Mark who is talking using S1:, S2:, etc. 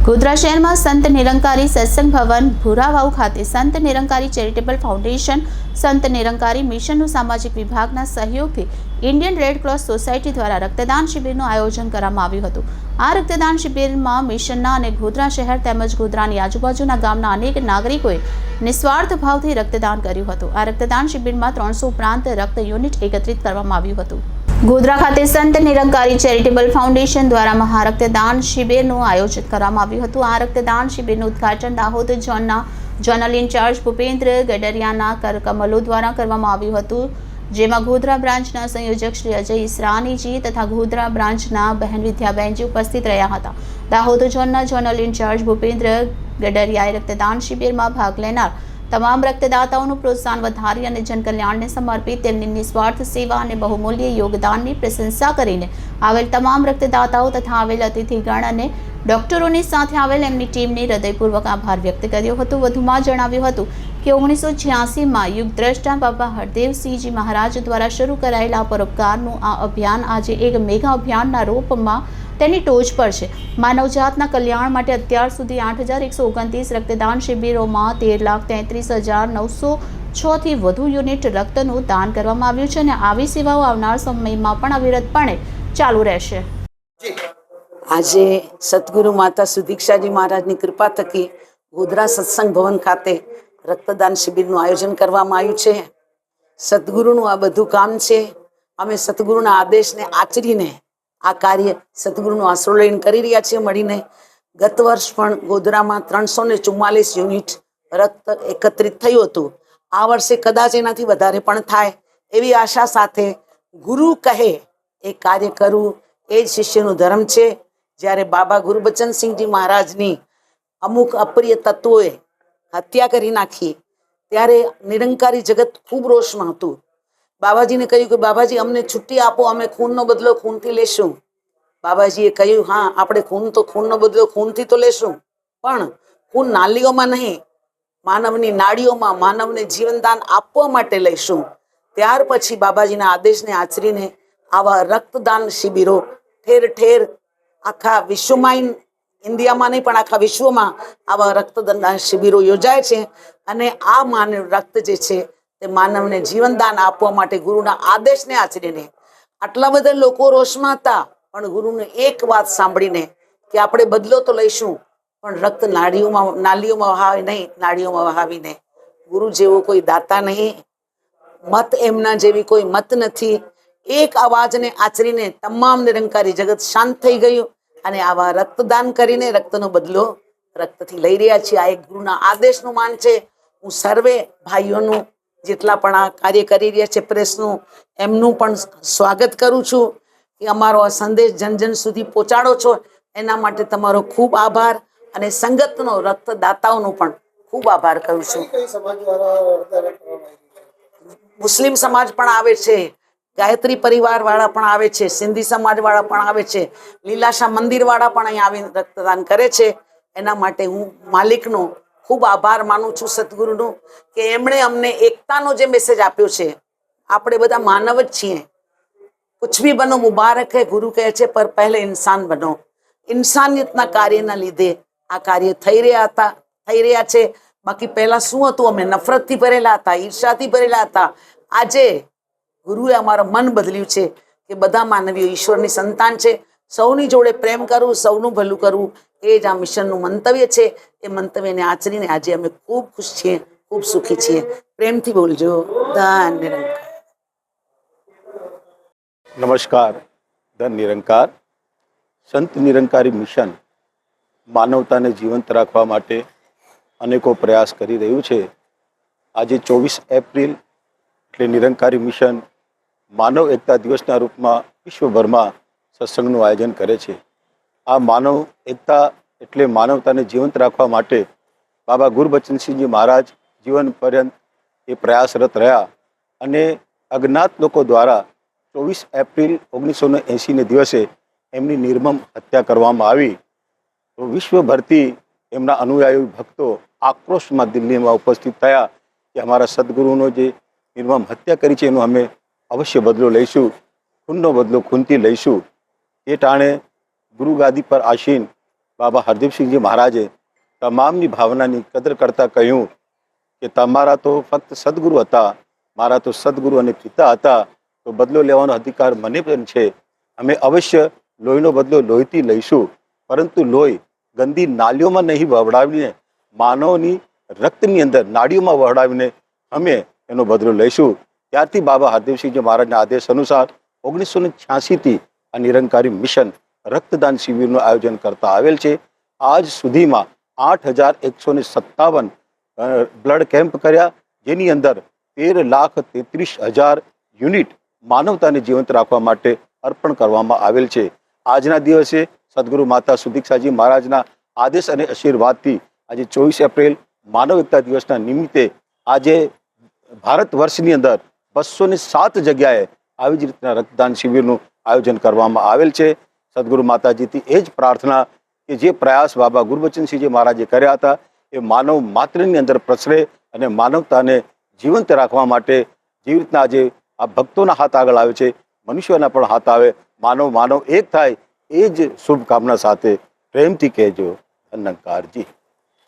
S1: ગોધરા શહેરમાં સંત નિરંકારી સત્સંગ ભવન ભુરાવાવ ખાતે સંત નિરંકારી ચેરિટેબલ ફાઉન્ડેશન સંત નિરંકારી મિશનનું સામાજિક વિભાગના સહયોગથી ઇન્ડિયન રેડ ક્રોસ સોસાયટી દ્વારા રક્તદાન શિબિરનું આયોજન કરવામાં આવ્યું હતું। આ રક્તદાન શિબિરમાં મિશનના અને ગોધરા શહેર તેમજ ગોધરાની આજુબાજુના ગામના અનેક નાગરિકોએ નિસ્વાર્થ ભાવથી રક્તદાન કર્યું હતું। આ રક્તદાન શિબિરમાં 300 ઉપરાંત રક્ત યુનિટ એકત્રિત કરવામાં આવ્યું હતું। ગોધરા ખાતે સંત નિરંકારી ચેરિટેબલ ફાઉન્ડેશન દ્વારા મહારક્તદાન શિબિરનું આયોજન કરવામાં આવ્યું હતું। આ રક્તદાન શિબિરનું ઉદ્ઘાટન દાહોદ ઝોનના જોનલ ઇન્ચાર્જ ભૂપેન્દ્ર ગડરિયાના કરકમલો દ્વારા કરવામાં આવ્યું હતું, જેમાં ગોધરા બ્રાન્ચના સંયોજક શ્રી અજય ઈસરાનીજી તથા ગોધરા બ્રાન્ચના બહેન વિદ્યાબેનજી ઉપસ્થિત રહ્યા હતા। દાહોદ ઝોનના જોનલ ઇન્ચાર્જ ભૂપેન્દ્ર ગડરિયાએ રક્તદાન શિબિરમાં ભાગ લેનાર તમામ રક્તદાતાઓનું પ્રોત્સાહન વધારી અને જનકલ્યાણને સમર્પિત તેમની નિસ્વાર્થ સેવા અને બહુમૂલ્ય યોગદાનની પ્રશંસા કરીને આવેલ તમામ રક્તદાતાઓ તથા આવેલ અતિથિગણ અને ડોક્ટરોની સાથે આવેલ એમની ટીમને હૃદયપૂર્વક આભાર વ્યક્ત કર્યો હતો। વધુમાં જણાવ્યું હતું કે 1986માં યુગદ્રષ્ટા બાબા હરદેવસિંહજી મહારાજ દ્વારા શરૂ કરાયેલા પરોપકારનું આ અભિયાન આજે એક મેગા અભિયાનના રૂપમાં તેની ટોચ પર છે। માનવજાતના કલ્યાણ માટે અત્યાર સુધી 8129 રક્તદાન શિબિરોમાં 13,33,906 થી વધુ યુનિટ રક્તનું દાન કરવામાં આવ્યું છે અને આવી સેવાઓ આવનાર સમયમાં પણ અવિરતપણે ચાલુ રહેશે।
S2: આજે સદગુરુ માતા સુદીક્ષાજી મહારાજની કૃપા થકી ગોધરા સત્સંગ ભવન ખાતે રક્તદાન શિબિરનું આયોજન કરવામાં આવ્યું છે। સદગુરુનું આ બધું કામ છે। અમે સદગુરુના આદેશને આચરીને આ કાર્ય સદગુરુનો આશરો લઈને કરી રહ્યા છીએ મળીને। ગત વર્ષ પણ ગોધરામાં 344 યુનિટ રક્ત એકત્રિત થયું હતું। આ વર્ષે કદાચ એનાથી વધારે પણ થાય એવી આશા સાથે ગુરુ કહે એ કાર્ય કરવું એ જ શિષ્યનો ધર્મ છે। જ્યારે બાબા ગુરુબચનસિંહજી મહારાજની અમુક અપ્રિય તત્વોએ હત્યા કરી નાખી ત્યારે નિરંકારી જગત ખૂબ રોષમાં હતું। બાબાજીને કહ્યું કે બાબાજી અમને છુટ્ટી આપો, અમે ખૂનનો બદલો ખૂનથી લેશું। બાબાજીએ કહ્યું હા, આપણે ખૂનનો બદલો ખૂનથી તો લેશું, પણ ખૂન નાલીઓમાં નહીં, માનવની નાડીઓમાં માનવને જીવનદાન આપવા માટે લઈશું। ત્યાર પછી બાબાજીના આદેશને આચરીને આવા રક્તદાન શિબિરો ઠેર ઠેર આખા વિશ્વમાં, ઇન્ડિયામાં નહીં પણ આખા વિશ્વમાં આવા રક્તદાન શિબિરો યોજાય છે અને આ માનવ રક્ત જે છે તે માનવને જીવનદાન આપવા માટે ગુરુના આદેશને આચરીને આટલા બધા લોકો રોષમાં હતા, પણ ગુરુને એક વાત સાંભળીને કે આપણે બદલો તો લઈશું પણ રક્ત નાલીઓમાં વહાવે નહીં, નાડીઓમાં વહાવીને। ગુરુ જેવો કોઈ દાતા નહીં, મત એમના જેવી કોઈ મત નથી। એક અવાજને આચરીને તમામ નિરંકારી જગત શાંત થઈ ગયું અને આવા રક્તદાન કરીને રક્તનો બદલો રક્તથી લઈ રહ્યા છીએ। આ એક ગુરુના આદેશનું માન છે। હું સર્વે ભાઈઓનું જેટલા પણ આ કાર્ય કરી રહ્યા છે પ્રેસનું, એમનું પણ સ્વાગત કરું છું કે અમારો આ સંદેશ જન જન સુધી પહોંચાડો છો, એના માટે તમારો ખૂબ આભાર અને સંગતનો રક્તદાતાઓનો પણ ખૂબ આભાર કરું છું। મુસ્લિમ સમાજ પણ આવે છે, ગાયત્રી પરિવાર વાળા પણ આવે છે, સિંધી સમાજ વાળા પણ આવે છે, લીલાશા મંદિર વાળા પણ અહીં આવીને રક્તદાન કરે છે। એના માટે હું માલિકનો ખૂબ આભાર માનું છું, સદગુરુનો, કે એમણે અમને એકતાનો જે મેસેજ આપ્યો છે। આપણે બધા માનવ જ છીએ, कुछ भी बनो मुबारक है गुरु કહે છે, પર પહેલે ઇન્સાન બનો। ઇન્સાનિયતના કાર્યના લીધે આ કાર્ય થઈ રહ્યા છે। બાકી પહેલા શું હતું, અમે નફરતથી ભરેલા હતા, ઈર્ષાથી ભરેલા હતા। આજે ગુરુએ અમારું મન બદલ્યું છે કે બધા માનવીઓ ઈશ્વરની સંતાન છે, સૌની જોડે પ્રેમ કરવું, સૌનું ભલું કરવું, એ જ આ મિશનનું મંતવ્ય છે। એ મંતવ્યને આચરીને આજે અમે ખૂબ ખુશ છીએ, ખૂબ સુખી છીએ। પ્રેમથી બોલજો, ધન નિરંકાર।
S3: નમસ્કાર, ધન નિરંકાર। સંત નિરંકારી મિશન માનવતાને જીવંત રાખવા માટે અનેકો પ્રયાસ કરી રહ્યું છે। આજે 24 એપ્રિલ એટલે નિરંકારી મિશન માનવ એકતા દિવસના રૂપમાં વિશ્વભરમાં સત્સંગનું આયોજન કરે છે। આ માનવ એકતા એટલે માનવતાને જીવંત રાખવા માટે બાબા ગુરુબચનસિંહજી મહારાજ જીવન પર્યંત એ પ્રયાસરત રહ્યા અને અજ્ઞાત લોકો દ્વારા 24 એપ્રિલ 1980ને દિવસે એમની નિર્મમ હત્યા કરવામાં આવી। તો વિશ્વભરથી એમના અનુયાયી ભક્તો આક્રોશમાં દિલ્હીમાં ઉપસ્થિત થયા કે અમારા સદગુરુનો જે નિર્મમ હત્યા કરી છે એનો અમે અવશ્ય બદલો લઈશું, ખૂનનો બદલો ખૂનથી લઈશું। એ ટાણે ગુરુ ગાદી પર આસીન બાબા હરદીપસિંહજી મહારાજે તમામની ભાવનાની કદર કરતા કહ્યું કે તમારા તો ફક્ત સદગુરુ હતા, મારા તો સદગુરુ અને પિતા હતા, તો બદલો લેવાનો અધિકાર મને પણ છે. અમે અવશ્ય લોહીનો બદલો લોહીથી લઈશું, પરંતુ લોહી ગંદી નાલીઓમાં નહીં વહવડાવીને માનવની રક્તની અંદર નાડીઓમાં વહવડાવીને અમે એનો બદલો લઈશું. ત્યારથી બાબા હરદેવસિંહજી મહારાજના આદેશ અનુસાર 1986થી આ નિરંકારી મિશન રક્તદાન શિબિરનું આયોજન કરતા આવેલ છે. આજ સુધીમાં 8,157 બ્લડ કેમ્પ કર્યા, જેની અંદર 13,33,000 યુનિટ માનવતાને જીવંત રાખવા માટે અર્પણ કરવામાં આવેલ છે. આજના દિવસે સદગુરુ માતા સુદીક્ષાજી મહારાજના આદેશ અને આશીર્વાદથી આજે 24 એપ્રિલ માનવ એકતા દિવસના નિમિત્તે આજે ભારત વર્ષની અંદર 207 જગ્યાએ આવી જ રીતના રક્તદાન શિબિરનું આયોજન કરવામાં આવેલ છે. સદગુરુ માતાજીથી એ જ પ્રાર્થના કે જે પ્રયાસ બાબા ગુરુબચનસિંહજી મહારાજે કર્યા હતા એ માનવ માત્રની અંદર પ્રસરે અને માનવતાને જીવંત રાખવા માટે જેવી રીતના આજે આ ભક્તોના હાથ આગળ આવે છે, મનુષ્યોના પણ હાથ આવે, માનવ એક થાય, એ જ શુભકામના સાથે પ્રેમથી કહેજો. ધન્યંકારજી.